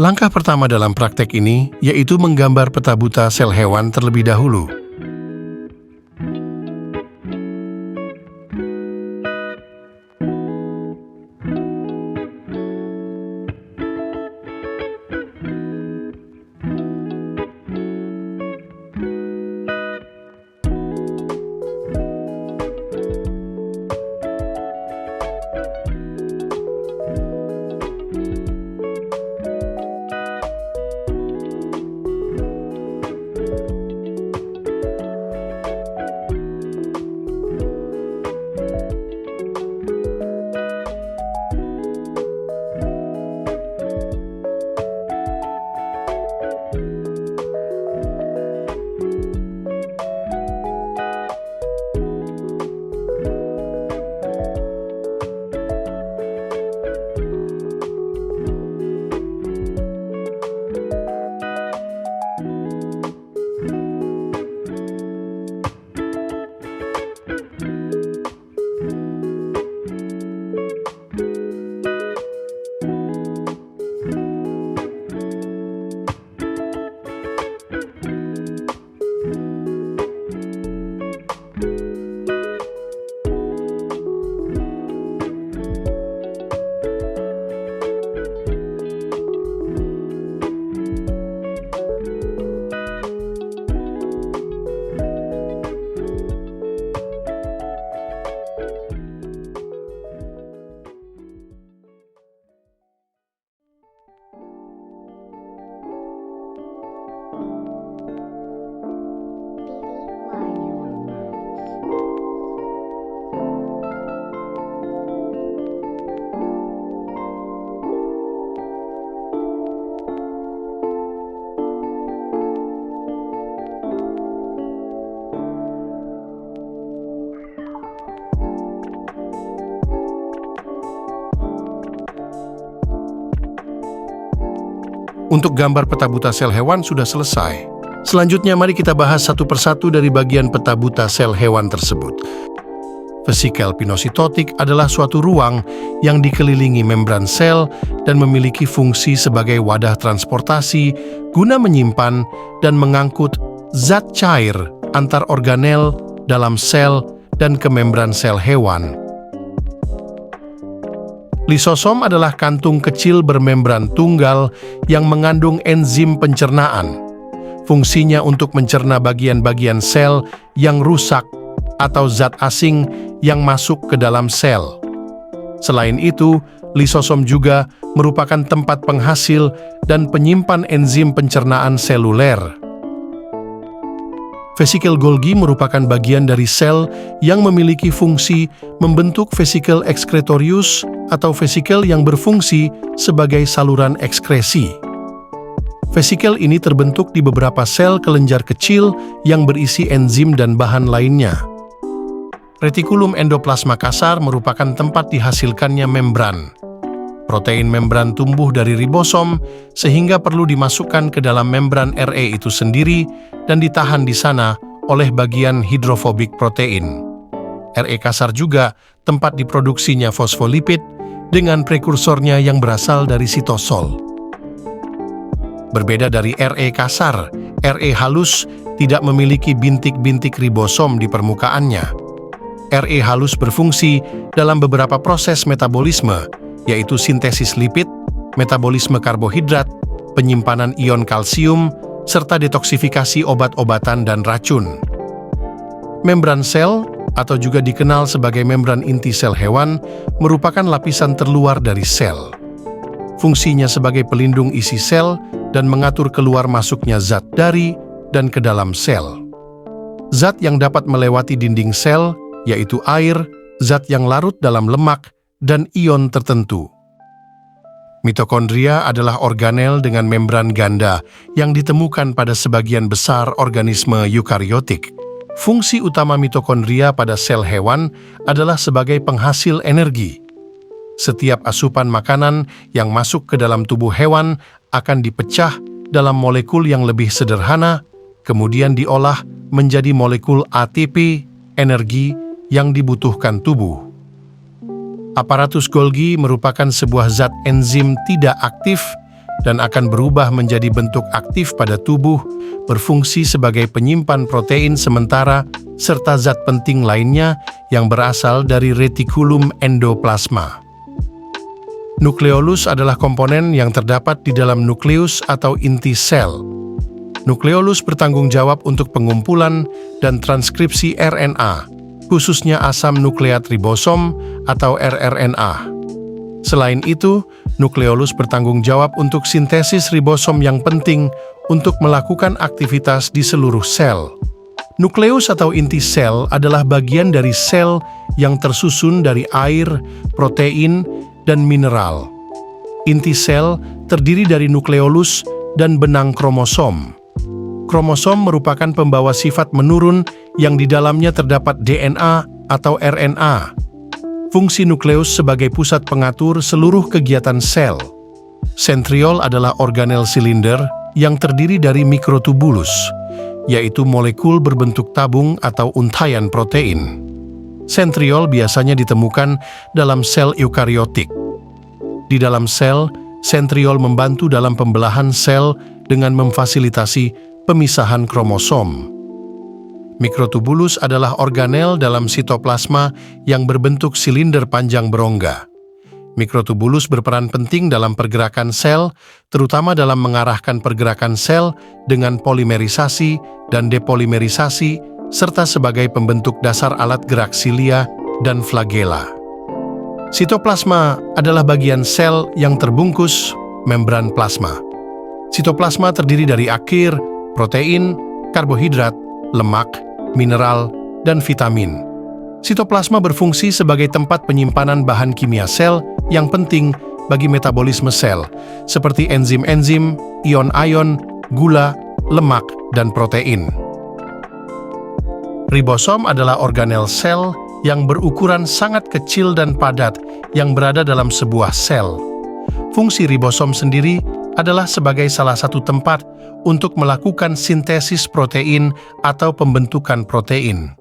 Langkah pertama dalam praktek ini yaitu menggambar peta buta sel hewan terlebih dahulu. Untuk gambar peta buta sel hewan sudah selesai. Selanjutnya mari kita bahas satu persatu dari bagian peta buta sel hewan tersebut. Vesikel pinositotik adalah suatu ruang yang dikelilingi membran sel dan memiliki fungsi sebagai wadah transportasi guna menyimpan dan mengangkut zat cair antar organel dalam sel dan ke membran sel hewan. Lisosom adalah kantung kecil bermembran tunggal yang mengandung enzim pencernaan. Fungsinya untuk mencerna bagian-bagian sel yang rusak atau zat asing yang masuk ke dalam sel. Selain itu, lisosom juga merupakan tempat penghasil dan penyimpan enzim pencernaan seluler. Vesikel Golgi merupakan bagian dari sel yang memiliki fungsi membentuk vesikel excretorius atau vesikel yang berfungsi sebagai saluran ekskresi. Vesikel ini terbentuk di beberapa sel kelenjar kecil yang berisi enzim dan bahan lainnya. Retikulum endoplasma kasar merupakan tempat dihasilkannya membran. Protein membran tumbuh dari ribosom sehingga perlu dimasukkan ke dalam membran RE itu sendiri dan ditahan di sana oleh bagian hidrofobik protein. RE kasar juga tempat diproduksinya fosfolipid dengan prekursornya yang berasal dari sitosol. Berbeda dari RE kasar, RE halus tidak memiliki bintik-bintik ribosom di permukaannya. RE halus berfungsi dalam beberapa proses metabolisme, yaitu sintesis lipid, metabolisme karbohidrat, penyimpanan ion kalsium, serta detoksifikasi obat-obatan dan racun. Membran sel, atau juga dikenal sebagai membran inti sel hewan, merupakan lapisan terluar dari sel. Fungsinya sebagai pelindung isi sel dan mengatur keluar masuknya zat dari dan ke dalam sel. Zat yang dapat melewati dinding sel, yaitu air, zat yang larut dalam lemak, dan ion tertentu. Mitokondria adalah organel dengan membran ganda yang ditemukan pada sebagian besar organisme eukariotik. Fungsi utama mitokondria pada sel hewan adalah sebagai penghasil energi. Setiap asupan makanan yang masuk ke dalam tubuh hewan akan dipecah dalam molekul yang lebih sederhana, kemudian diolah menjadi molekul ATP, energi yang dibutuhkan tubuh. Aparatus Golgi merupakan sebuah zat enzim tidak aktif dan akan berubah menjadi bentuk aktif pada tubuh, berfungsi sebagai penyimpan protein sementara, serta zat penting lainnya yang berasal dari retikulum endoplasma. Nukleolus adalah komponen yang terdapat di dalam nukleus atau inti sel. Nukleolus bertanggung jawab untuk pengumpulan dan transkripsi RNA, khususnya asam nukleat ribosom atau rRNA. Selain itu, nukleolus bertanggung jawab untuk sintesis ribosom yang penting untuk melakukan aktivitas di seluruh sel. Nukleus atau inti sel adalah bagian dari sel yang tersusun dari air, protein, dan mineral. Inti sel terdiri dari nukleolus dan benang kromosom. Kromosom merupakan pembawa sifat menurun yang di dalamnya terdapat DNA atau RNA. Fungsi nukleus sebagai pusat pengatur seluruh kegiatan sel. Sentriol adalah organel silinder yang terdiri dari mikrotubulus, yaitu molekul berbentuk tabung atau untayan protein. Sentriol biasanya ditemukan dalam sel eukariotik. Di dalam sel, sentriol membantu dalam pembelahan sel dengan memfasilitasi pemisahan kromosom. Mikrotubulus adalah organel dalam sitoplasma yang berbentuk silinder panjang berongga. Mikrotubulus berperan penting dalam pergerakan sel, terutama dalam mengarahkan pergerakan sel dengan polimerisasi dan depolimerisasi, serta sebagai pembentuk dasar alat gerak silia dan flagela. Sitoplasma adalah bagian sel yang terbungkus membran plasma. Sitoplasma terdiri dari akhir, protein, karbohidrat, lemak, mineral, dan vitamin. Sitoplasma berfungsi sebagai tempat penyimpanan bahan kimia sel yang penting bagi metabolisme sel, seperti enzim-enzim, ion-ion, gula, lemak, dan protein. Ribosom adalah organel sel yang berukuran sangat kecil dan padat yang berada dalam sebuah sel. Fungsi ribosom sendiri adalah sebagai salah satu tempat untuk melakukan sintesis protein atau pembentukan protein.